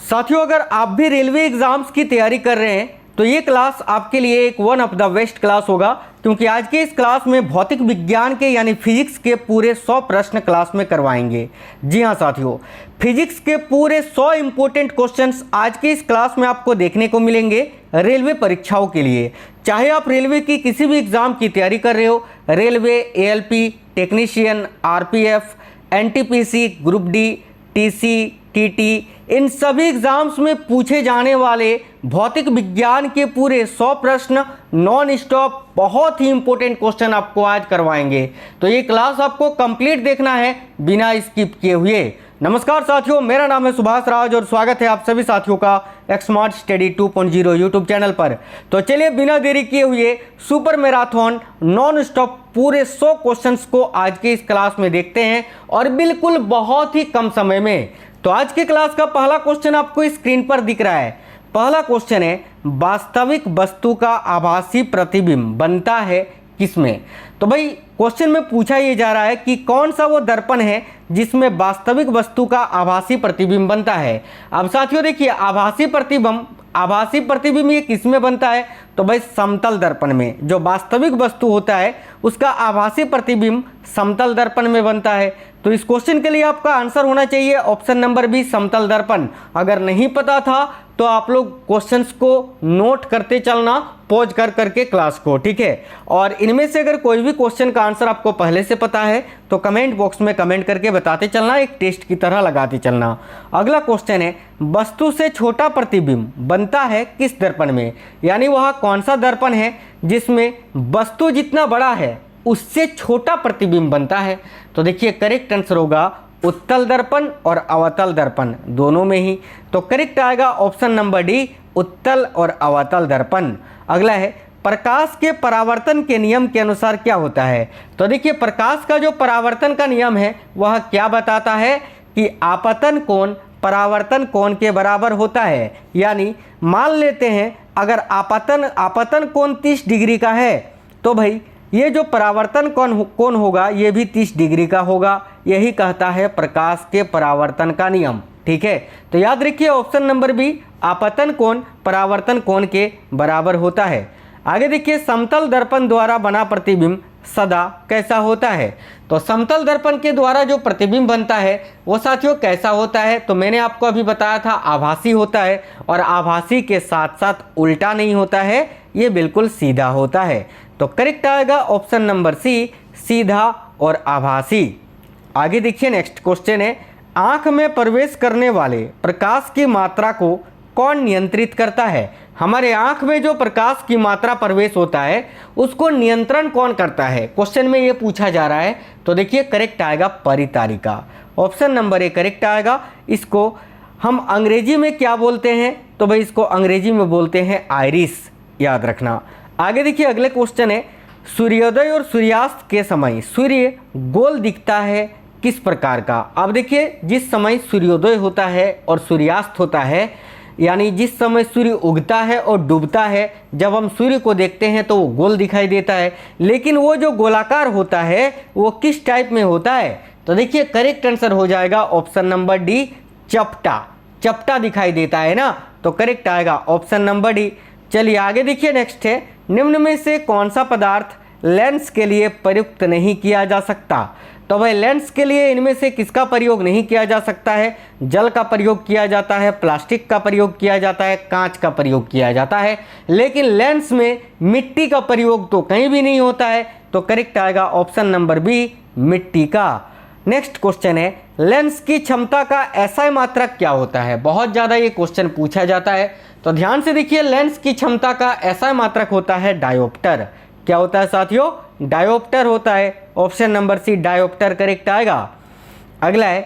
साथियों, अगर आप भी रेलवे एग्जाम्स की तैयारी कर रहे हैं तो ये क्लास आपके लिए एक one of the best class होगा, क्योंकि आज के इस क्लास में भौतिक विज्ञान के यानी फिजिक्स के पूरे 100 प्रश्न क्लास में करवाएंगे। जी हाँ साथियों, फिजिक्स के पूरे 100 इंपॉर्टेंट क्वेश्चंस आज के इस क्लास में आपको देखने को मिलेंगे रेलवे परीक्षाओं के लिए। चाहे आप रेलवे की किसी भी एग्जाम की तैयारी कर रहे हो, railway, ALP, technician, RPF, NTPC, group D, TC, TT, इन सभी एग्जाम्स में पूछे जाने वाले भौतिक विज्ञान के पूरे 100 प्रश्न नॉन स्टॉप बहुत ही इंपॉर्टेंट क्वेश्चन आपको आज करवाएंगे। तो ये क्लास आपको कंप्लीट देखना है बिना स्किप किए हुए। नमस्कार साथियों, मेरा नाम है सुभाष राज और स्वागत है आप सभी साथियों का स्मार्ट स्टडी 2.0 यूट्यूब चैनल पर। तो चलिए बिना देरी किए हुए सुपर मैराथन नॉन स्टॉप पूरे 100 क्वेश्चंस को आज के इस क्लास में देखते हैं और बिल्कुल बहुत ही कम समय में। तो आज के क्लास का पहला क्वेश्चन आपको स्क्रीन पर दिख रहा है। पहला क्वेश्चन है, वास्तविक वस्तु का आभासी प्रतिबिंब बनता है किसमें? तो भाई क्वेश्चन में पूछा ये जा रहा है कि कौन सा वो दर्पण है जिसमें वास्तविक वस्तु का आभासी प्रतिबिंब बनता है। अब साथियों देखिए, आभासी प्रतिबिंब ये किसमें बनता है? तो भाई समतल दर्पण में। जो वास्तविक वस्तु होता है उसका आभासी प्रतिबिंब समतल दर्पण में बनता है। तो इस क्वेश्चन के लिए आपका आंसर होना चाहिए ऑप्शन नंबर बी, समतल दर्पण। अगर नहीं पता था तो आप लोग क्वेश्चंस को नोट करते चलना, पॉज कर करके क्लास को, ठीक है। और इनमें से अगर कोई भी क्वेश्चन का आंसर आपको पहले से पता है तो कमेंट बॉक्स में कमेंट करके बताते चलना, एक टेस्ट की तरह लगाते चलना। अगला क्वेश्चन है, वस्तु से छोटा प्रतिबिंब बनता है किस दर्पण में? यानी वह कौन सा दर्पण है जिसमें वस्तु जितना बड़ा है उससे छोटा प्रतिबिंब बनता है? तो देखिए करेक्ट आंसर होगा उत्तल दर्पण और अवतल दर्पण, दोनों में ही। तो करेक्ट आएगा ऑप्शन नंबर डी, उत्तल और अवतल दर्पण। अगला है, प्रकाश के परावर्तन के नियम के अनुसार क्या होता है? तो देखिए प्रकाश का जो परावर्तन का नियम है वह क्या बताता है कि आपतन कोण परावर्तन कोण के बराबर होता है। यानी मान लेते हैं अगर आपतन कोण 30 डिग्री का है तो भाई ये जो परावर्तन कोण होगा ये भी 30 डिग्री का होगा। यही कहता है प्रकाश के परावर्तन का नियम, ठीक है। तो याद रखिए ऑप्शन नंबर बी, आपतन कोण परावर्तन कोण के बराबर होता है। आगे देखिए, समतल दर्पण द्वारा बना प्रतिबिंब सदा कैसा होता है? तो समतल दर्पण के द्वारा जो प्रतिबिंब बनता है वो साथियों कैसा होता है? तो मैंने आपको अभी बताया था आभासी होता है, और आभासी के साथ साथ उल्टा नहीं होता है, ये बिल्कुल सीधा होता है। तो करेक्ट आएगा ऑप्शन नंबर सी, सीधा और आभासी। आगे देखिए नेक्स्ट क्वेश्चन है, आंख में प्रवेश करने वाले प्रकाश की मात्रा को कौन नियंत्रित करता है? हमारे आंख में जो प्रकाश की मात्रा प्रवेश होता है उसको नियंत्रण कौन करता है? क्वेश्चन में ये पूछा जा रहा है। तो देखिए करेक्ट आएगा परितारिका, ऑप्शन नंबर ए करेक्ट आएगा। इसको हम अंग्रेजी में क्या बोलते हैं? तो भाई इसको अंग्रेजी में बोलते हैं आइरिस, याद रखना। आगे देखिए अगले क्वेश्चन है, सूर्योदय और सूर्यास्त के समय सूर्य गोल दिखता है किस प्रकार का? अब देखिए जिस समय सूर्योदय होता है और सूर्यास्त होता है, यानी जिस समय सूर्य उगता है और डूबता है, जब हम सूर्य को देखते हैं तो वो गोल दिखाई देता है, लेकिन वो जो गोलाकार होता है वो किस टाइप में होता है? तो देखिए करेक्ट आंसर हो जाएगा ऑप्शन नंबर डी, चपटा दिखाई देता है ना। तो करेक्ट आएगा ऑप्शन नंबर डी। चलिए आगे देखिए नेक्स्ट है, निम्न में से कौन सा पदार्थ लेंस के लिए प्रयुक्त नहीं किया जा सकता? तो भाई लेंस के लिए इनमें से किसका प्रयोग नहीं किया जा सकता है? जल का प्रयोग किया जाता है, प्लास्टिक का प्रयोग किया जाता है, कांच का प्रयोग किया जाता है, लेकिन लेंस में मिट्टी का प्रयोग तो कहीं भी नहीं होता है। तो करेक्ट आएगा ऑप्शन नंबर बी, मिट्टी का। नेक्स्ट क्वेश्चन है, लेंस की क्षमता का एसआई मात्रक क्या होता है? बहुत ज़्यादा ये क्वेश्चन पूछा जाता है, तो ध्यान से देखिए, लेंस की क्षमता का एसआई मात्रक होता है डायोप्टर। क्या होता है साथियों? डायोप्टर होता है। Option number C, dioptre correct आएगा। अगला है,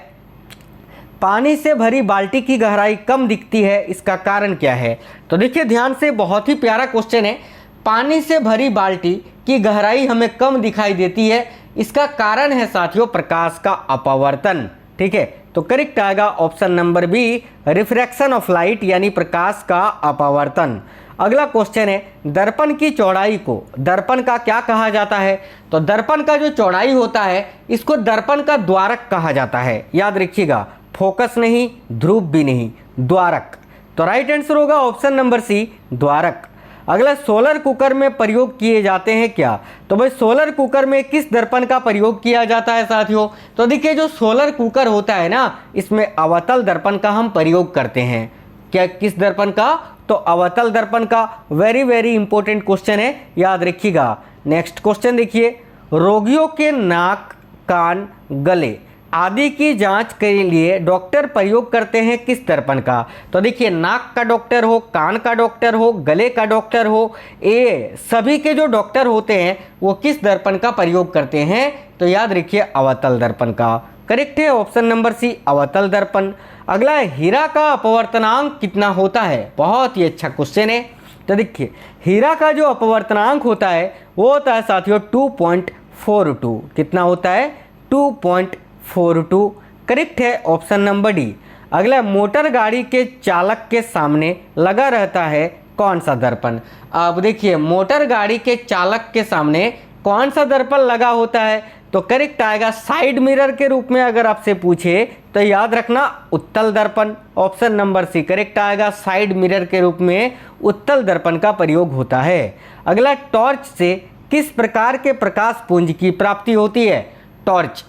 पानी से भरी बाल्टी की गहराई कम दिखती है, इसका कारण क्या है? तो देखिए ध्यान से, बहुत ही प्यारा क्वेश्चन है। पानी से भरी बाल्टी की गहराई हमें कम दिखाई देती है, इसका कारण है साथियों प्रकाश का अपवर्तन, ठीक है। तो करेक्ट आएगा option number B, refraction of light, यानी प्रकाश का अपवर्तन। अगला क्वेश्चन है, दर्पण की चौड़ाई को दर्पण का क्या कहा जाता है? तो दर्पण का जो चौड़ाई होता है इसको दर्पण का द्वारक कहा जाता है। याद रखिएगा, फोकस नहीं, ध्रुव भी नहीं, द्वारक। तो राइट आंसर होगा ऑप्शन नंबर सी, द्वारक। अगला, सोलर कुकर में प्रयोग किए जाते हैं क्या? तो भाई सोलर कुकर में किस दर्पण का प्रयोग किया जाता है साथियों? तो देखिए जो सोलर कुकर होता है ना, इसमें अवतल दर्पण का हम प्रयोग करते हैं। क्या, किस दर्पण का? तो अवतल दर्पण का। वेरी वेरी इंपॉर्टेंट क्वेश्चन है, याद रखिएगा। नेक्स्ट क्वेश्चन देखिए, रोगियों के नाक, कान, गले आदि की जांच के लिए डॉक्टर प्रयोग करते हैं किस दर्पण का? तो देखिए नाक का डॉक्टर हो, कान का डॉक्टर हो, गले का डॉक्टर हो, ये सभी के जो डॉक्टर होते हैं वो किस दर्पण का प्रयोग करते हैं? तो याद रखिए अवतल दर्पण का। करेक्ट है ऑप्शन नंबर सी, अवतल दर्पण। अगला है, हीरा का अपवर्तनांक कितना होता है? बहुत ही अच्छा क्वेश्चन है। तो देखिए हीरा का जो अपवर्तनांक होता है वो होता है साथियों 2.42। कितना होता है? 2.42। करेक्ट है ऑप्शन नंबर डी। अगला, मोटर गाड़ी के चालक के सामने लगा रहता है कौन सा दर्पण? अब देखिए मोटर गाड़ी के चालक के सामने कौन सा दर्पण लगा होता है? तो करेक्ट आएगा साइड मिरर के रूप में। अगर आपसे पूछे तो याद रखना उत्तल दर्पण, ऑप्शन नंबर सी करेक्ट आएगा। साइड मिरर के रूप में उत्तल दर्पण का प्रयोग होता है। अगला, टॉर्च से किस प्रकार के प्रकाश पुंज की प्राप्ति होती है? टॉर्च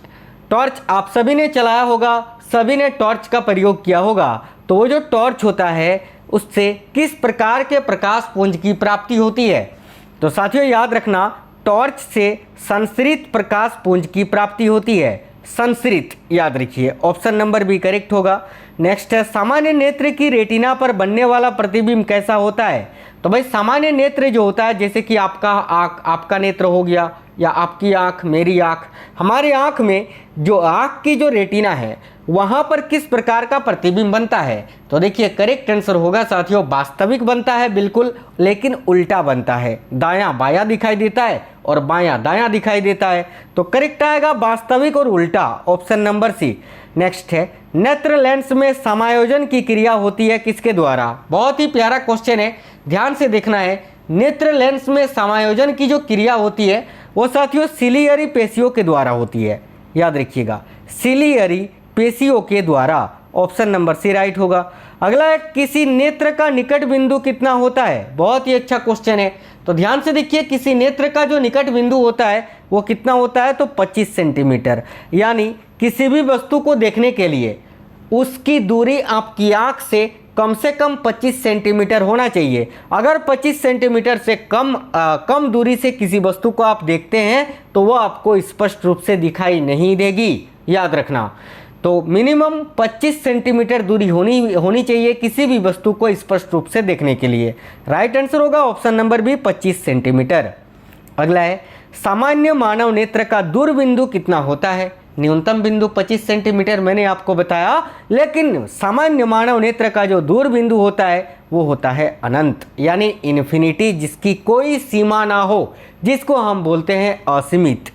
आप सभी ने चलाया होगा, सभी ने टॉर्च का प्रयोग किया होगा। तो वो जो टॉर्च होता है उससे किस प्रकार के प्रकाश पुंज की प्राप्ति होती है? तो साथियों याद रखना टॉर्च से संश्रित प्रकाश पुंज की प्राप्ति होती है। संश्रित याद रखिए, ऑप्शन नंबर बी करेक्ट होगा। नेक्स्ट है, सामान्य नेत्र की रेटिना पर बनने वाला प्रतिबिंब कैसा होता है? तो भाई सामान्य नेत्र जो होता है, जैसे कि आपका आँख, आपका नेत्र हो गया, या आपकी आँख, मेरी आँख, हमारे आँख में जो आँख की जो रेटिना है वहाँ पर किस प्रकार का प्रतिबिंब बनता है? तो देखिए करेक्ट आंसर होगा साथियों वास्तविक बनता है बिल्कुल, लेकिन उल्टा बनता है। दायां बायां दिखाई देता है और बायां दायां दिखाई देता है। तो करेक्ट आएगा वास्तविक और उल्टा, ऑप्शन नंबर सी। नेक्स्ट है, नेत्र लेंस में समायोजन की क्रिया होती है किसके द्वारा? बहुत ही प्यारा क्वेश्चन है, ध्यान से देखना है। नेत्र लेंस में समायोजन की जो क्रिया होती है वो साथियों सिलियरी पेशियों के द्वारा होती है। याद रखिएगा सिलियरी पेशियों के द्वारा, ऑप्शन नंबर सी राइट होगा। अगला है, किसी नेत्र का निकट बिंदु कितना होता है? बहुत ही अच्छा क्वेश्चन है, तो ध्यान से देखिए किसी नेत्र का जो निकट बिंदु होता है वो कितना होता है? तो 25 सेंटीमीटर। यानी किसी भी वस्तु को देखने के लिए उसकी दूरी आपकी आंख से कम 25 सेंटीमीटर होना चाहिए। अगर 25 सेंटीमीटर से कम दूरी से किसी वस्तु को आप देखते हैं तो वो आपको स्पष्ट रूप से दिखाई नहीं देगी, याद रखना। तो मिनिमम 25 सेंटीमीटर दूरी होनी चाहिए किसी भी वस्तु को स्पष्ट रूप से देखने के लिए। राइट आंसर होगा ऑप्शन नंबर बी 25 सेंटीमीटर। अगला है, सामान्य मानव नेत्र का दूरबिंदु कितना होता है? न्यूनतम बिंदु 25 सेंटीमीटर मैंने आपको बताया, लेकिन सामान्य मानव नेत्र का जो दूरबिंदु होता है वो होता है अनंत, यानी इन्फिनिटी, जिसकी कोई सीमा ना हो, जिसको हम बोलते हैं असीमित।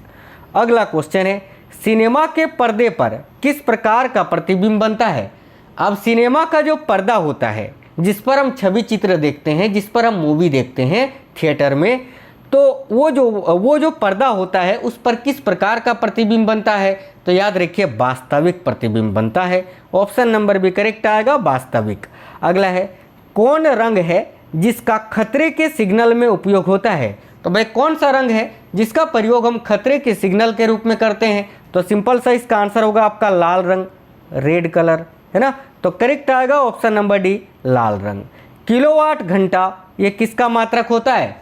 अगला क्वेश्चन है, सिनेमा के पर्दे पर किस प्रकार का प्रतिबिंब बनता है? अब सिनेमा का जो पर्दा होता है जिस पर हम छवि चित्र देखते हैं, जिस पर हम मूवी देखते हैं थिएटर में, तो वो जो पर्दा होता है उस पर किस प्रकार का प्रतिबिंब बनता है? तो याद रखिए वास्तविक प्रतिबिंब बनता है। ऑप्शन नंबर भी करेक्ट आएगा, वास्तविक। अगला है, कौन रंग है जिसका खतरे के सिग्नल में उपयोग होता है? तो भाई कौन सा रंग है जिसका प्रयोग हम खतरे के सिग्नल के रूप में करते हैं? तो सिंपल सा इसका आंसर होगा आपका लाल रंग, रेड कलर, है ना। तो करेक्ट आएगा ऑप्शन नंबर डी, लाल रंग। किलोवाट घंटा ये किसका मात्रक होता है?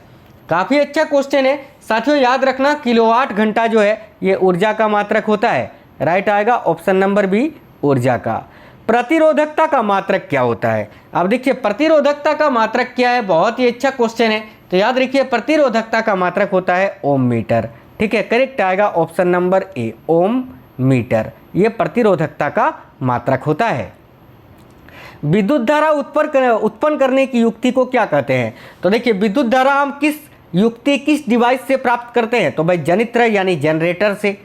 काफ़ी अच्छा क्वेश्चन है साथियों, याद रखना किलोवाट घंटा जो है ये ऊर्जा का मात्रक होता है। राइट आएगा ऑप्शन नंबर बी, ऊर्जा का। प्रतिरोधकता का मात्रक क्या होता है? अब देखिए प्रतिरोधकता का मात्रक क्या है, बहुत ही अच्छा क्वेश्चन है। तो याद रखिए प्रतिरोधकता का मात्रक होता है ओम मीटर। ठीक है, करेक्ट आएगा option number A, ohm metre, ये प्रतिरोधकता का मात्रक होता है। विद्युत धारा उत्पन्न करने की युक्ति को क्या कहते हैं? तो देखिए विद्युत धारा हम किस डिवाइस से प्राप्त करते हैं? तो भाई जनित्र यानी जनरेटर से।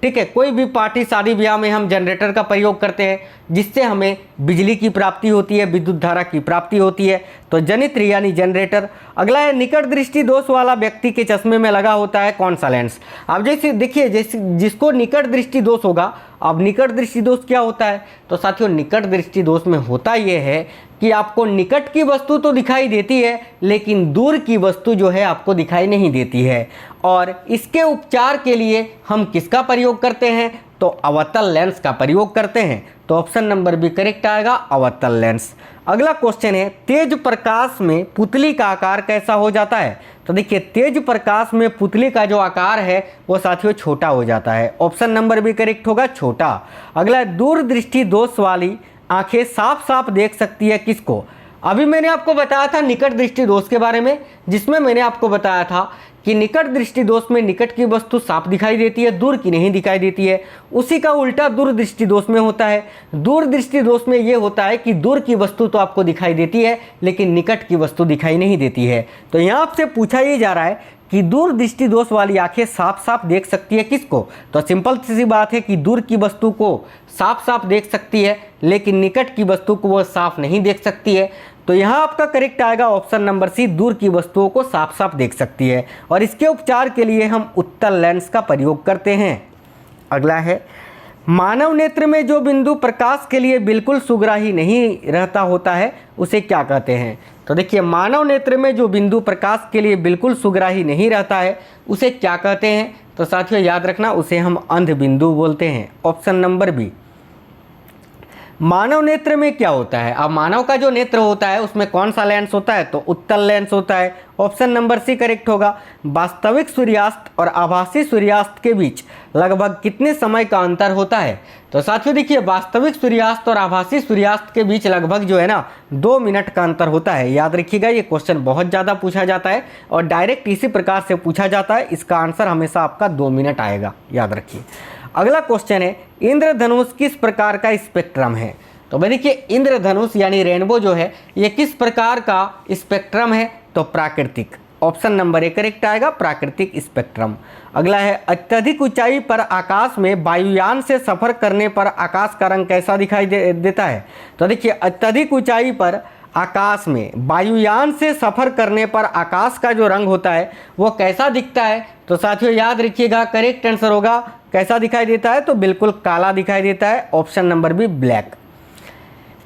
ठीक है, कोई भी पार्टी शादी ब्याह में हम जनरेटर का प्रयोग करते हैं जिससे हमें बिजली की प्राप्ति होती है, विद्युत धारा की प्राप्ति होती है। तो जनित्र यानी जनरेटर। अगला है निकट दृष्टि दोष वाला व्यक्ति के चश्मे में लगा होता है कौन सा लेंस। अब जैसे देखिए, जैसे जिसको निकट दृष्टि दोष होगा, अब निकट दृष्टि दोष क्या होता है, तो साथियों निकट दृष्टि दोष में होता यह है कि आपको निकट की वस्तु तो दिखाई देती है लेकिन दूर की वस्तु जो है आपको दिखाई नहीं देती है। और इसके उपचार के लिए हम किसका प्रयोग करते हैं, तो अवतल लेंस का प्रयोग करते हैं। तो ऑप्शन नंबर बी करेक्ट आएगा, अवतल लेंस। अगला क्वेश्चन है तेज प्रकाश में पुतली का आकार कैसा हो जाता है। तो देखिए तेज प्रकाश में पुतली का जो आकार है वो साथियों छोटा हो जाता है। ऑप्शन नंबर बी करेक्ट होगा, छोटा। अगला है दूरदृष्टि दोष वाली आंखें साफ साफ देख सकती है किसको। अभी मैंने आपको बताया था निकट दृष्टि दोष के बारे में, जिसमें मैंने आपको बताया था कि निकट दृष्टि दोष में निकट की वस्तु साफ दिखाई देती है, दूर की नहीं दिखाई देती है। उसी का उल्टा दूरदृष्टि दोष में होता है। दूरदृष्टि दोष में ये होता है कि दूर की वस्तु तो आपको दिखाई देती है लेकिन निकट की वस्तु दिखाई नहीं देती है। तो यहाँ आपसे पूछा ये जा रहा है कि दूरदृष्टि दोष वाली आंखें साफ साफ देख सकती है किसको। तो सिंपल सी बात है कि दूर की वस्तु को साफ साफ देख सकती है लेकिन निकट की वस्तु को वो साफ नहीं देख सकती है। तो यहाँ आपका करेक्ट आएगा ऑप्शन नंबर सी, दूर की वस्तुओं को साफ साफ देख सकती है। और इसके उपचार के लिए हम उत्तल लेंस का प्रयोग करते हैं। अगला है मानव नेत्र में जो बिंदु प्रकाश के लिए बिल्कुल सुग्राही नहीं रहता होता है उसे क्या कहते हैं। तो देखिए मानव नेत्र में जो बिंदु प्रकाश के लिए बिल्कुल सुग्राही नहीं रहता है उसे क्या कहते हैं। तो साथियों याद रखना, उसे हम अंध बिंदु बोलते हैं। Option number B. मानव नेत्र में क्या होता है, अब मानव का जो नेत्र होता है उसमें कौन सा लेंस होता है, तो उत्तल लेंस होता है। ऑप्शन नंबर सी करेक्ट होगा। वास्तविक सूर्यास्त और आभासी सूर्यास्त के बीच लगभग कितने समय का अंतर होता है। तो साथियों देखिए वास्तविक सूर्यास्त और आभासी सूर्यास्त के बीच लगभग जो है ना 2 मिनट का अंतर होता है। याद रखिएगा, ये क्वेश्चन बहुत ज़्यादा पूछा जाता है और डायरेक्ट इसी प्रकार से पूछा जाता है। इसका आंसर हमेशा आपका 2 मिनट आएगा, याद रखिए। अगला क्वेश्चन है इंद्रधनुष किस प्रकार का स्पेक्ट्रम है। तो भाई देखिए इंद्रधनुष यानी रेनबो जो है ये किस प्रकार का स्पेक्ट्रम है, तो प्राकृतिक। ऑप्शन नंबर ए करेक्ट आएगा, प्राकृतिक स्पेक्ट्रम। अगला है अत्यधिक ऊंचाई पर आकाश में वायुयान से सफर करने पर आकाश का रंग कैसा दिखाई देता है। तो देखिए अत्यधिक ऊंचाई पर आकाश में वायुयान से सफर करने पर आकाश का जो रंग होता है वो कैसा दिखता है। तो साथियों याद रखिएगा करेक्ट आंसर होगा कैसा दिखाई देता है, तो बिल्कुल काला दिखाई देता है। Option number B black.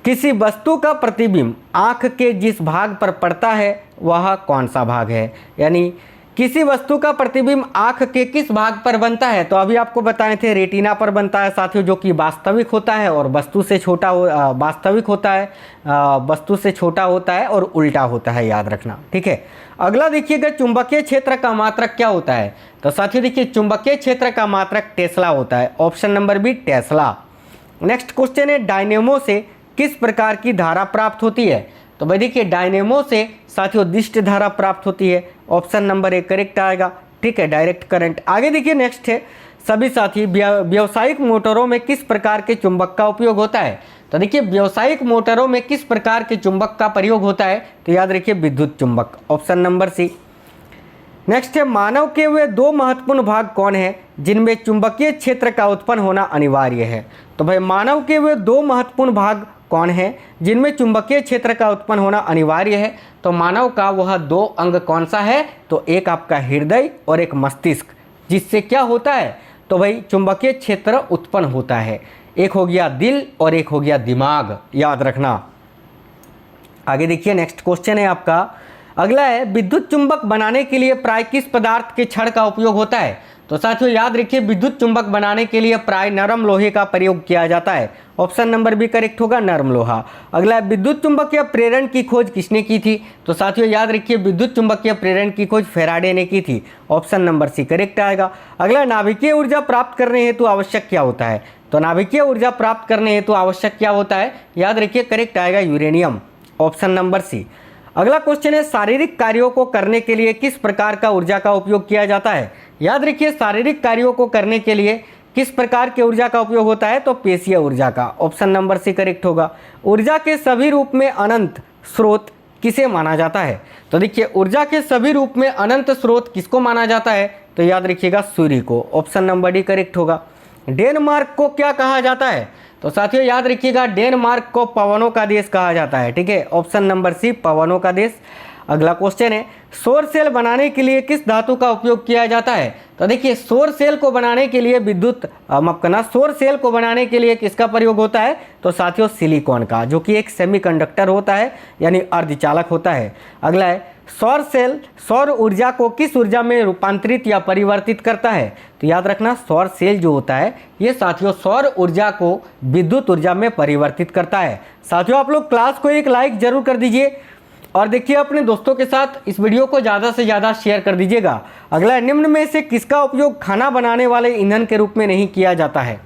किसी वस्तु का प्रतिबिंब आँख के जिस भाग पर पड़ता है वह कौन सा भाग है, यानी किसी वस्तु का प्रतिबिंब आँख के किस भाग पर बनता है। तो अभी आपको बताए थे रेटिना पर बनता है साथियों, जो कि वास्तविक होता है और वस्तु से छोटा वास्तविक होता है, वस्तु से छोटा होता है और उल्टा होता है, याद रखना। ठीक है, अगला देखिएगा चुंबकीय क्षेत्र का मात्रक क्या होता है। तो साथियों देखिए चुंबकीय क्षेत्र का मात्रक टेस्ला होता है। Option number B tesla. Next question है डायनेमो से किस प्रकार की धारा प्राप्त होती है। तो भाई देखिए डायनेमो से साथियों दिष्ट धारा प्राप्त होती है। ऑप्शन नंबर ए करेक्ट आएगा। ठीक है, डायरेक्ट करंट। आगे देखिए नेक्स्ट है सभी साथी व्यावसायिक मोटरों में किस प्रकार के चुंबक का उपयोग होता है। तो देखिए व्यावसायिक मोटरों में किस प्रकार के चुंबक का प्रयोग होता है, तो याद रखिए विद्युत चुंबक। ऑप्शन नंबर सी। नेक्स्ट है मानव के वे 2 महत्वपूर्ण भाग कौन हैं जिनमें चुंबकीय क्षेत्र का उत्पन्न होना अनिवार्य है। तो भाई मानव के वे 2 महत्वपूर्ण भाग कौन हैं जिनमें चुंबकीय क्षेत्र का उत्पन्न होना अनिवार्य है। तो मानव का वह 2 अंग कौन सा है, तो एक आपका हृदय और एक मस्तिष्क, जिससे क्या होता है, तो भाई चुंबकीय क्षेत्र उत्पन्न होता है। एक हो गया दिल और एक हो गया दिमाग, याद रखना। आगे देखिए नेक्स्ट क्वेश्चन है आपका अगला है विद्युत चुंबक बनाने के लिए प्राय किस पदार्थ के छड़ का उपयोग होता है। तो साथियों याद रखिए विद्युत चुंबक बनाने के लिए प्राय नरम लोहे का प्रयोग किया जाता है। ऑप्शन नंबर बी करेक्ट होगा, नरम लोहा। अगला विद्युत चुंबकीय प्रेरण की खोज किसने की थी। तो साथियों याद रखिए विद्युत चुंबकीय प्रेरण की खोज फैराडे ने की थी। ऑप्शन नंबर सी करेक्ट आएगा। अगला नाभिकीय ऊर्जा प्राप्त करने हेतु आवश्यक क्या होता है। तो नाभिकीय ऊर्जा प्राप्त करने हेतु आवश्यक क्या होता है, याद रखिए करेक्ट आएगा यूरेनियम। ऑप्शन नंबर सी। अगला क्वेश्चन है शारीरिक कार्यों को करने के लिए किस प्रकार का ऊर्जा का उपयोग किया जाता है। याद रखिए शारीरिक कार्यों को करने के लिए किस प्रकार के ऊर्जा का उपयोग होता है, तो पेशीय ऊर्जा का। ऑप्शन नंबर सी करेक्ट होगा। ऊर्जा के सभी रूप में अनंत स्रोत किसे माना जाता है। तो देखिए ऊर्जा के सभी रूप में अनंत स्रोत किसको माना जाता है, तो याद रखिएगा सूर्य को। ऑप्शन नंबर डी करेक्ट होगा। डेनमार्क को क्या कहा जाता है? तो साथियों याद रखिएगा, डेनमार्क को पवनों का देश कहा जाता है। ठीक है, ऑप्शन नंबर सी, पवनों का देश। अगला क्वेश्चन है, सौर सेल बनाने के लिए किस धातु का उपयोग किया जाता है? तो देखिए, सौर सेल को बनाने के लिए सौर सेल को बनाने के लिए किसका प्रयोग होता है? तो साथियों सिलिकॉन का, जो कि एक सेमीकंडक्टर होता है, यानी अर्धचालक होता है। अगला है, सौर सेल सौर ऊर्जा को किस ऊर्जा में रूपांतरित या परिवर्तित करता है? तो याद रखना, सौर सेल जो होता है ये साथियों सौर ऊर्जा को विद्युत ऊर्जा में परिवर्तित करता है। साथियों आप लोग क्लास को एक लाइक जरूर कर दीजिए और देखिए अपने दोस्तों के साथ इस वीडियो को ज़्यादा से ज़्यादा शेयर कर दीजिएगा। अगला, निम्न में से किसका उपयोग खाना बनाने वाले ईंधन के रूप में नहीं किया जाता है?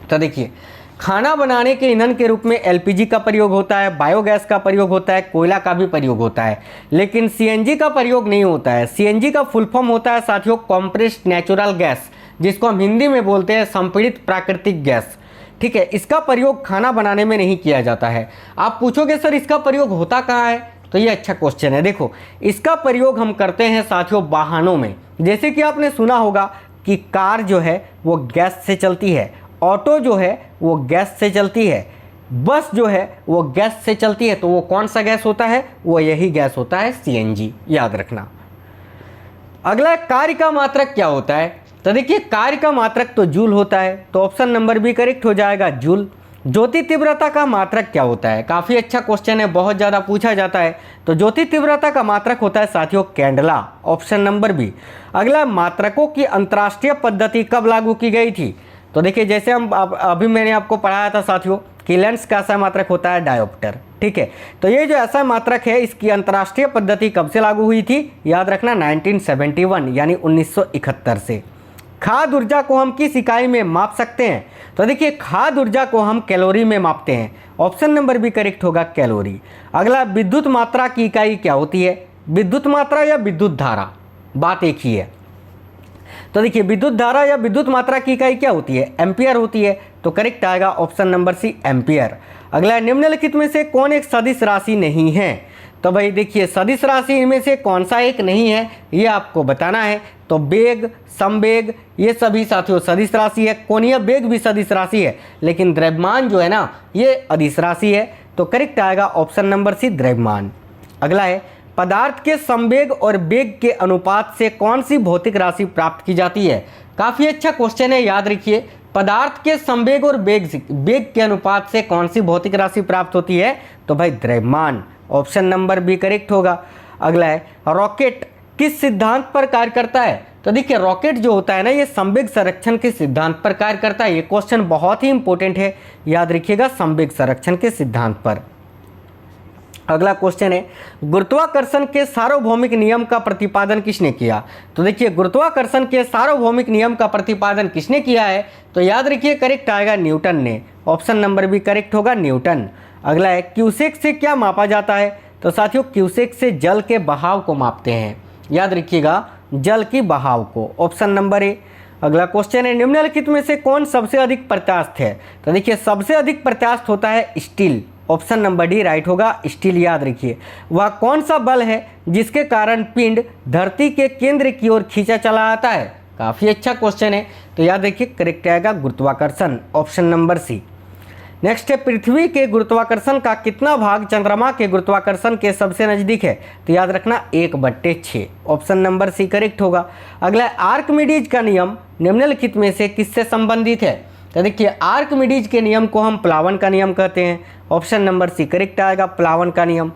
तो देखिए, खाना बनाने के ईंधन के रूप में एलपीजी का प्रयोग होता है, बायोगैस का प्रयोग होता है, कोयला का भी प्रयोग होता है, लेकिन सीएनजी का प्रयोग नहीं होता है। सीएनजी का फुल फॉर्म होता है साथियों कॉम्प्रेस्ड नेचुरल गैस, जिसको हम हिंदी में बोलते हैं संपीड़ित प्राकृतिक गैस। ठीक है, इसका प्रयोग खाना बनाने में नहीं किया जाता है। आप पूछोगे सर इसका प्रयोग होता कहाँ है? तो ये अच्छा क्वेश्चन है। देखो, इसका प्रयोग हम करते हैं साथियों वाहनों में। जैसे कि आपने सुना होगा कि कार जो है वो गैस से चलती है, ऑटो जो है वो गैस से चलती है, बस जो है वो गैस से चलती है। तो वो कौन सा गैस होता है? वो यही गैस होता है सीएनजी, याद रखना। अगला, कार्य का मात्रक क्या होता है? तो देखिए, कार्य का मात्रक तो जूल होता है, तो ऑप्शन नंबर बी करेक्ट हो जाएगा, जूल। ज्योति तीव्रता का मात्रक क्या होता है? काफ़ी अच्छा क्वेश्चन है, बहुत ज़्यादा पूछा जाता है। तो ज्योति तीव्रता का मात्रक होता है साथियों कैंडला, ऑप्शन नंबर बी। अगला, मात्रकों की अंतर्राष्ट्रीय पद्धति कब लागू की गई थी? तो देखिए, जैसे हम अभी मैंने आपको पढ़ाया था साथियों कि लेंस का ऐसा मात्रक होता है डायोप्टर। ठीक है, तो ये जो ऐसा मात्रक है इसकी अंतर्राष्ट्रीय पद्धति कब से लागू हुई थी? याद रखना 1971 यानी 1971 से। खाद्य ऊर्जा को हम किस इकाई में माप सकते हैं? तो देखिए, खाद्य ऊर्जा को हम कैलोरी में मापते हैं, ऑप्शन नंबर बी करेक्ट होगा, कैलोरी। अगला, विद्युत मात्रा की इकाई क्या होती है? विद्युत मात्रा या विद्युत धारा, बात एक ही है। तो देखिए, विद्युत धारा या विद्युत मात्रा की इकाई क्या होती है? एम्पियर होती है, तो करेक्ट आएगा ऑप्शन नंबर सी, एम्पियर। अगला, निम्नलिखित में से कौन एक सदिश राशि नहीं है? तो भाई देखिए, सदिश राशि इनमें से कौन सा एक नहीं है ये आपको बताना है। तो वेग, समवेग, ये सभी साथियों सदिश राशि है। कोणीय वेग भी सदिश राशि है, लेकिन द्रव्यमान जो है ना ये अदिश राशि है, तो करेक्ट आएगा ऑप्शन नंबर सी, द्रव्यमान। अगला है, पदार्थ के संवेग और वेग के अनुपात से कौन सी भौतिक राशि प्राप्त की जाती है? काफ़ी अच्छा क्वेश्चन है, याद रखिए। पदार्थ के संवेग और वेग के अनुपात से कौन सी भौतिक राशि प्राप्त होती है? तो भाई द्रव्यमान, ऑप्शन नंबर बी करेक्ट होगा। अगला है, रॉकेट किस सिद्धांत पर कार्य करता है? तो देखिए, रॉकेट जो होता है ना ये संवेग संरक्षण के सिद्धांत पर कार्य करता है। ये क्वेश्चन बहुत ही इंपॉर्टेंट है, याद रखिएगा, संवेग संरक्षण के सिद्धांत पर। अगला क्वेश्चन है, गुरुत्वाकर्षण के सार्वभौमिक नियम का प्रतिपादन किसने किया? तो देखिए, गुरुत्वाकर्षण के सार्वभौमिक नियम का प्रतिपादन किसने किया है? तो याद रखिए करेक्ट आएगा न्यूटन ने, ऑप्शन नंबर बी करेक्ट होगा, न्यूटन। अगला है, क्यूसेक से क्या मापा जाता है? तो साथियों क्यूसेक से जल के बहाव को मापते हैं, याद रखिएगा, जल की बहाव को, ऑप्शन नंबर ए। अगला क्वेश्चन है, निम्नलिखित में से कौन सबसे अधिक प्रत्यास्थ है? तो देखिए, सबसे अधिक प्रत्यास्थ होता है steel, option number D right होगा, स्टील, याद रखिए। वह कौन सा बल है जिसके कारण पिंड धरती के केंद्र की ओर खींचा चला आता है? काफ़ी अच्छा क्वेश्चन है, तो याद रखिए करेक्ट आएगा गुरुत्वाकर्षण, ऑप्शन नंबर सी। नेक्स्ट है, पृथ्वी के गुरुत्वाकर्षण का कितना भाग चंद्रमा के गुरुत्वाकर्षण के सबसे नज़दीक है? तो याद रखना 1/6, ऑप्शन नंबर सी करेक्ट होगा। अगला, आर्किमिडीज का नियम निम्नलिखित में से किससे संबंधित है? तो देखिए, आर्किमिडीज के नियम को हम प्लावन का नियम कहते हैं, ऑप्शन नंबर सी करेक्ट आएगा, प्लावन का नियम।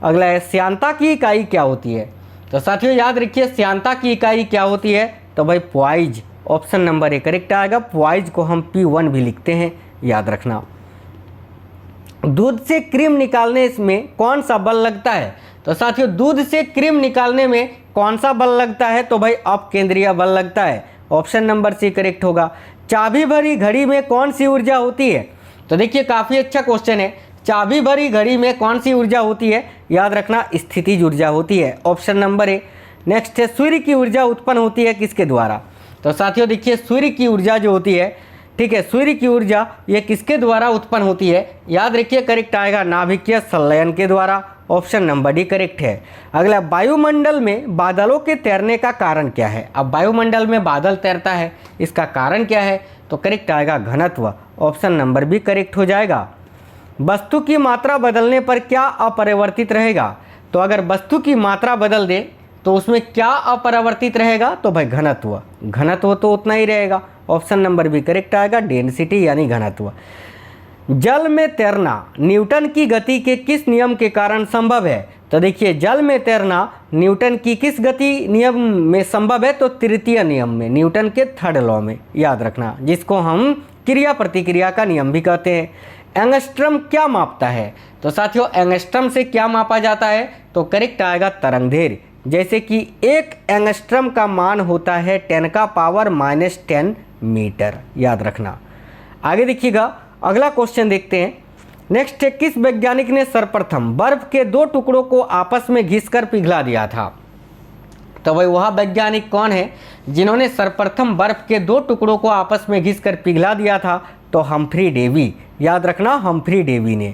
अगला है, श्यानता की इकाई क्या होती है? तो साथियों याद रखिए, श्यानता की इकाई क्या होती है? तो भाई poise, option number A correct आएगा। पॉइज को हम P1 भी लिखते हैं, याद रखना। दूध से क्रीम निकालने में कौन सा बल लगता है? तो साथियों, दूध से क्रीम निकालने में कौन सा बल लगता है? तो भाई अपकेंद्रीय बल लगता है, ऑप्शन नंबर सी करेक्ट होगा। चाबी भरी घड़ी में कौन सी ऊर्जा होती है? तो देखिए, काफ़ी अच्छा क्वेश्चन है। चाबी भरी घड़ी में कौन सी ऊर्जा होती है? याद रखना स्थितिज ऊर्जा होती है, ऑप्शन नंबर ए। नेक्स्ट है, सूर्य की ऊर्जा उत्पन्न होती है किसके द्वारा? तो साथियों देखिए, सूर्य की ऊर्जा जो होती है, ठीक है, सूर्य की ऊर्जा ये किसके द्वारा उत्पन्न होती है? याद रखिए करेक्ट आएगा नाभिकीय संलयन के द्वारा, ऑप्शन नंबर डी करेक्ट है। अगला, वायुमंडल में बादलों के तैरने का कारण क्या है? अब वायुमंडल में बादल तैरता है, इसका कारण क्या है? तो तो करेक्ट आएगा घनत्व, ऑप्शन नंबर बी करेक्ट हो जाएगा। वस्तु की मात्रा बदलने पर क्या अपरिवर्तित रहेगा? तो अगर वस्तु की मात्रा बदल दे तो उसमें क्या अपरिवर्तित रहेगा? तो भाई घनत्व, घनत्व तो उतना ही रहेगा, ऑप्शन नंबर बी करेक्ट आएगा, डेंसिटी यानी घनत्व। जल में तैरना न्यूटन की गति के किस नियम के कारण संभव है? तो देखिए जल में तैरना न्यूटन की किस गति नियम में संभव है? तो तृतीय नियम में, न्यूटन के थर्ड लॉ में, याद रखना, जिसको हम क्रिया प्रतिक्रिया का नियम भी कहते हैं। एंगस्ट्रम क्या मापता है? तो साथियों एंगस्ट्रम से क्या मापा जाता है? तो करेक्ट आएगा तरंगदैर्घ्य, जैसे कि 1 एंगस्ट्रम का मान होता है 10⁻⁻10 मीटर, याद रखना। आगे देखिएगा, अगला क्वेश्चन देखते हैं। नेक्स्ट है, किस वैज्ञानिक ने सर्वप्रथम बर्फ के 2 टुकड़ों को आपस में घिसकर पिघला दिया था? तो भाई वह वैज्ञानिक कौन है जिन्होंने सर्वप्रथम बर्फ के 2 टुकड़ों को आपस में घिसकर पिघला दिया था? तो हम्फ्री डेवी, याद रखना, हम्फ्री डेवी ने।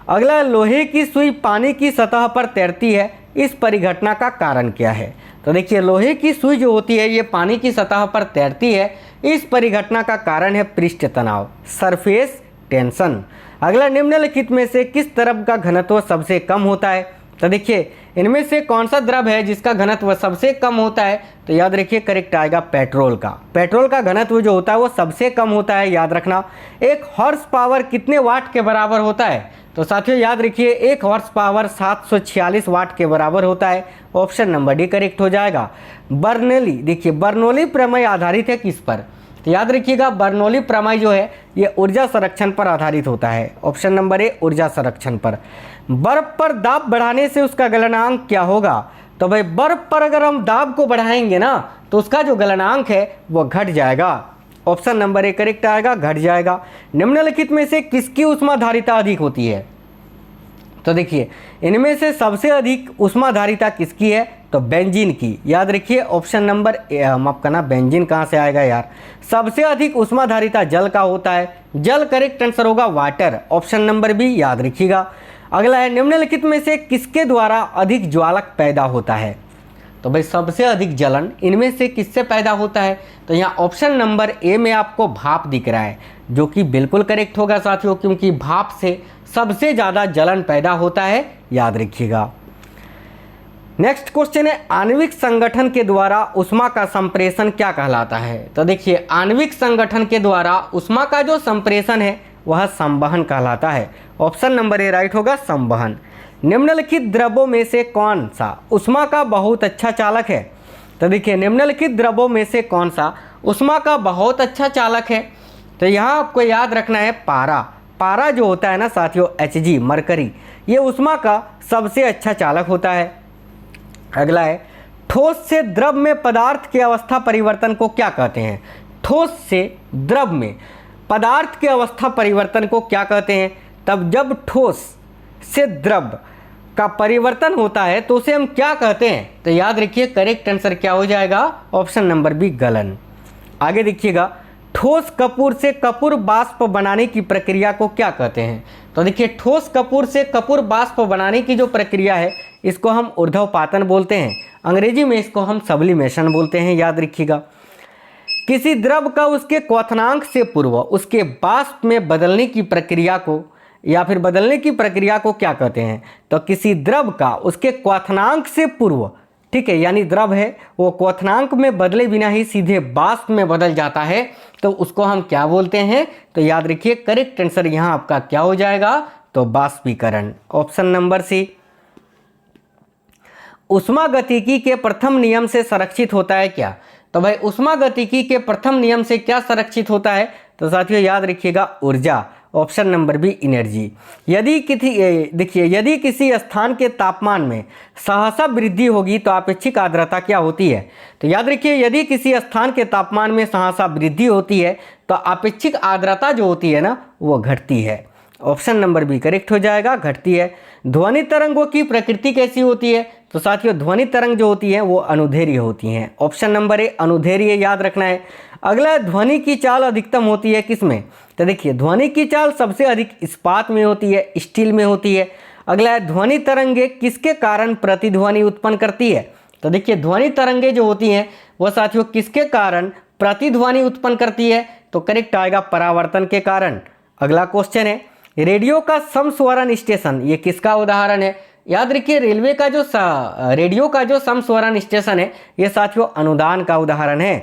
अगला, लोहे की सुई पानी की सतह पर तैरती है, इस परिघटना का कारण क्या है? तो देखिए लोहे की सुई जो होती है ये पानी की सतह पर तैरती है, इस परिघटना का कारण है पृष्ठ तनाव, सरफेस टेंशन। अगला, निम्नलिखित में से किस द्रव का घनत्व सबसे कम होता है? तो देखिए इनमें से कौन सा द्रव है जिसका घनत्व सबसे कम होता है? तो याद रखिए करेक्ट आएगा पेट्रोल का। पेट्रोल का घनत्व जो होता है वो सबसे कम होता है, याद रखना। 1 हॉर्स पावर कितने वाट के बराबर होता है? तो साथियों याद रखिए 1 हॉर्स पावर 746 वाट के बराबर होता है, ऑप्शन नंबर डी करेक्ट हो जाएगा। बर्नौली, देखिए बर्नौली प्रमेय आधारित है किस पर? तो याद रखिएगा बर्नौली प्रमेय जो है ये ऊर्जा संरक्षण पर आधारित होता है, ऑप्शन नंबर ए ऊर्जा संरक्षण पर। बर्फ पर दाब बढ़ाने से उसका गलनांक क्या होगा? तो भाई बर्फ पर अगर हम दाब को बढ़ाएंगे ना तो उसका जो गलनांक है वो घट जाएगा, ऑप्शन नंबर ए करेक्ट आएगा, घट जाएगा। निम्नलिखित में से किसकी ऊष्माधारिता अधिक होती है? तो देखिए इनमें से सबसे अधिक ऊष्माधारिता किसकी है? तो बेंजीन की, याद रखिए ऑप्शन नंबर माफ करना, बेंजीन कहाँ से आएगा यार? सबसे अधिक ऊष्माधारिता जल का होता है, जल करेक्ट आंसर होगा वाटर, ऑप्शन नंबर बी याद रखिएगा। अगला है, निम्नलिखित में से किसके द्वारा अधिक ज्वालक पैदा होता है? तो भाई सबसे अधिक जलन इनमें से किससे पैदा होता है? तो यहाँ ऑप्शन नंबर ए में आपको भाप दिख रहा है, जो कि बिल्कुल करेक्ट होगा साथियों, क्योंकि भाप से सबसे ज़्यादा जलन पैदा होता है, याद रखिएगा। नेक्स्ट क्वेश्चन है, आणविक संगठन के द्वारा ऊष्मा का संप्रेषण क्या कहलाता है? तो देखिए आणविक संगठन के द्वारा ऊष्मा का जो संप्रेषण है वह संवहन कहलाता है, ऑप्शन नंबर ए राइट होगा, संवहन। निम्नलिखित द्रव्यों में से कौन सा ऊष्मा का बहुत अच्छा चालक है? तो देखिए निम्नलिखित द्रव्यों में से कौन सा ऊष्मा का बहुत अच्छा चालक है? तो यहाँ आपको याद रखना है पारा। पारा जो होता है ना साथियों, Hg मरकरी, ये ऊष्मा का सबसे अच्छा चालक होता है। अगला है, ठोस से द्रव में पदार्थ के अवस्था परिवर्तन को क्या कहते हैं? ठोस से द्रव में पदार्थ के अवस्था परिवर्तन को क्या कहते हैं? तब जब ठोस से द्रव का परिवर्तन होता है तो उसे हम क्या कहते हैं? तो याद रखिए करेक्ट आंसर क्या हो जाएगा, ऑप्शन नंबर बी गलन। आगे देखिएगा, ठोस कपूर से कपूर बाष्प बनाने की प्रक्रिया को क्या कहते हैं? तो देखिए ठोस कपूर से कपूर बाष्प बनाने की जो प्रक्रिया है इसको हम ऊर्ध्वपातन बोलते हैं, अंग्रेजी में इसको हम सब्लिमेशन बोलते हैं, याद रखिएगा। किसी द्रव का उसके क्वथनांक से पूर्व उसके वाष्प में बदलने की प्रक्रिया को या फिर बदलने की प्रक्रिया को क्या कहते हैं? तो किसी द्रव का उसके क्वथनांक से पूर्व, ठीक है, यानी द्रव है वो क्वथनांक में बदले बिना ही सीधे वाष्प में बदल जाता है तो उसको हम क्या बोलते हैं? तो याद रखिए करेक्ट आंसर यहाँ आपका क्या हो जाएगा? तो वाष्पीकरण, ऑप्शन नंबर सी। ऊष्मागतिकी के प्रथम नियम से संरक्षित होता है क्या? तो भाई ऊष्मागतिकी के प्रथम नियम से क्या संरक्षित होता है? तो साथियों याद रखिएगा ऊर्जा, ऑप्शन नंबर बी एनर्जी। यदि किसी स्थान के तापमान में सहसा वृद्धि होगी तो अपेक्षित आर्द्रता क्या होती है? तो याद रखिए यदि किसी स्थान के तापमान में सहसा वृद्धि होती है तो अपेक्षित आर्द्रता जो होती है ना वो घटती है, ऑप्शन नंबर बी करेक्ट हो जाएगा, घटती है। ध्वनि तरंगों की प्रकृति कैसी होती है? तो साथियों ध्वनि तरंग जो होती है वो अनुदैर्घ्य होती हैं, ऑप्शन नंबर ए अनुदैर्घ्य याद रखना है। अगला, ध्वनि की चाल अधिकतम होती है किसमें? तो देखिए ध्वनि की चाल सबसे अधिक इस्पात में होती है, स्टील में होती है। अगला है, ध्वनि तरंगे किसके कारण प्रतिध्वनि उत्पन्न करती है? तो देखिए ध्वनि तरंगे जो होती हैं वो साथियों किसके कारण प्रतिध्वनि उत्पन्न करती है? तो करेक्ट आएगा परावर्तन के कारण। अगला क्वेश्चन है, रेडियो का समस्वरण स्टेशन ये किसका उदाहरण है? याद रखिए रेलवे का जो रेडियो का जो समस्वरण स्टेशन है ये साथियों अनुदान का उदाहरण है।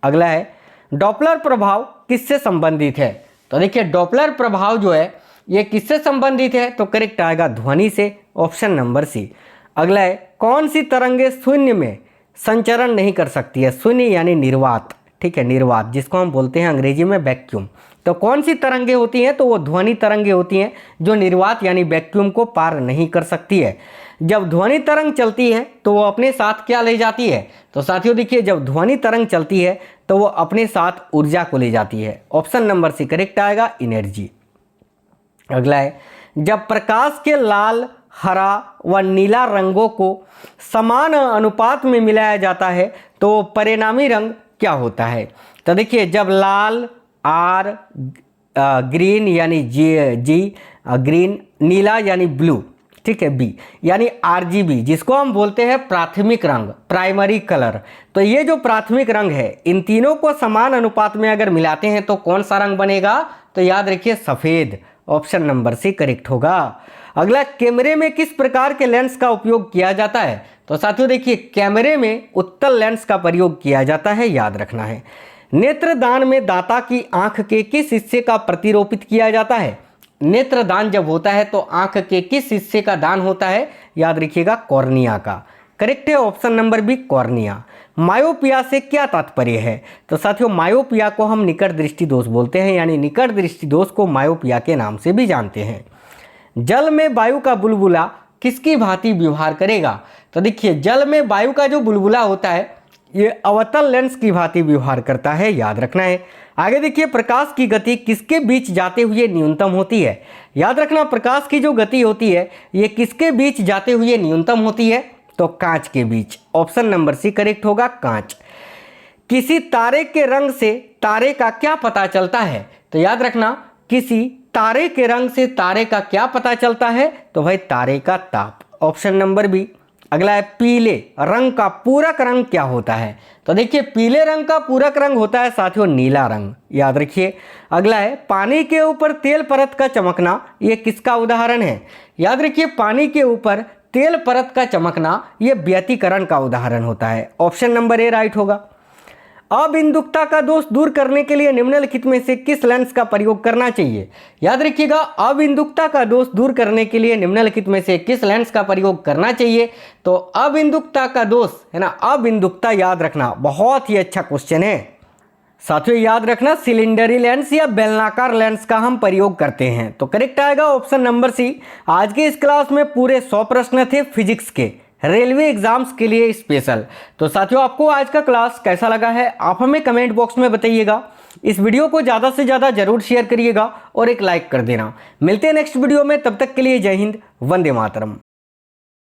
अगला है, डॉपलर प्रभाव किससे संबंधित है? तो देखिए डॉपलर प्रभाव जो है ये किससे संबंधित है? तो करेक्ट आएगा ध्वनि से, ऑप्शन नंबर सी। अगला है, कौन सी तरंगे शून्य में संचरण नहीं कर सकती है? शून्य यानी निर्वात, ठीक है, निर्वात जिसको हम बोलते हैं अंग्रेजी में वैक्यूम। तो कौन सी तरंगे होती हैं? तो वो ध्वनि तरंगे होती हैं जो निर्वात यानी वैक्यूम को पार नहीं कर सकती है। जब ध्वनि तरंग चलती है तो वो अपने साथ क्या ले जाती है? तो साथियों देखिए जब ध्वनि तरंग चलती है तो वो अपने साथ ऊर्जा को ले जाती है। ऑप्शन नंबर सी करेक्ट आएगा, एनर्जी। अगला है, जब प्रकाश के लाल, हरा व नीला रंगों को समान अनुपात में मिलाया जाता है तो परिणामी रंग क्या होता है? तो देखिए जब लाल आर, ग्रीन यानी जी ग्रीन, नीला यानी ब्लू, ठीक है, बी यानी आरजीबी जिसको हम बोलते हैं प्राथमिक रंग, प्राइमरी कलर। तो ये जो प्राथमिक रंग है इन तीनों को समान अनुपात में अगर मिलाते हैं तो कौन सा रंग बनेगा? तो याद रखिए सफ़ेद, ऑप्शन नंबर सी करेक्ट होगा। अगला, कैमरे में किस प्रकार के लेंस का उपयोग किया जाता है? तो साथियों देखिए कैमरे में उत्तल लेंस का प्रयोग किया जाता है, याद रखना है। नेत्रदान में दाता की आंख के किस हिस्से का प्रतिरोपित किया जाता है? नेत्रदान जब होता है तो आंख के किस हिस्से का दान होता है? याद रखिएगा कॉर्निया का। करेक्ट है option number B, cornea. Myopia से क्या तात्पर्य है? तो साथियों मायोपिया को हम निकट दृष्टि दोष बोलते हैं, यानी निकट दृष्टि दोष को मायोपिया के नाम से भी जानते हैं। जल में वायु का बुलबुला किसकी भांति व्यवहार करेगा? तो देखिए जल में वायु का जो बुलबुला होता है ये अवतल लेंस की भांति व्यवहार करता है, याद रखना है। आगे देखिए, प्रकाश की गति किसके बीच जाते हुए न्यूनतम होती है? याद रखना प्रकाश की जो गति होती है ये किसके बीच जाते हुए न्यूनतम होती है? तो कांच के बीच, ऑप्शन नंबर सी करेक्ट होगा, कांच। किसी तारे के रंग से तारे का क्या पता चलता है? तो याद रखना किसी तारे के रंग से तारे का क्या पता चलता है? तो भाई तारे का ताप, ऑप्शन नंबर बी। अगला है, पीले रंग का पूरक रंग क्या होता है? तो देखिए पीले रंग का पूरक रंग होता है साथियों नीला रंग, याद रखिए। अगला है, पानी के ऊपर तेल परत का चमकना ये किसका उदाहरण है? याद रखिए पानी के ऊपर तेल परत का चमकना ये व्यतिकरण का उदाहरण होता है, ऑप्शन नंबर ए राइट होगा। अबिंदुकता का दोष दूर करने के लिए निम्नलिखित में से किस लेंस का प्रयोग करना चाहिए? याद रखिएगा अबिंदुकता का दोष दूर करने के लिए निम्नलिखित में से किस लेंस का प्रयोग करना चाहिए? तो अबिंदुकता का दोष है ना, अबिंदुकता याद रखना, बहुत ही अच्छा क्वेश्चन है साथियों। याद रखना सिलेंडरी लेंस या बेलनाकार लेंस का हम प्रयोग करते हैं, तो करेक्ट आएगा ऑप्शन नंबर सी। आज के इस क्लास में पूरे 100 प्रश्न थे फिजिक्स के, रेलवे एग्जाम्स के लिए स्पेशल। तो साथियों आपको आज का क्लास कैसा लगा है आप हमें कमेंट बॉक्स में बताइएगा। इस वीडियो को ज़्यादा से ज़्यादा जरूर शेयर करिएगा और एक लाइक कर देना। मिलते हैं नेक्स्ट वीडियो में, तब तक के लिए जय हिंद, वंदे मातरम।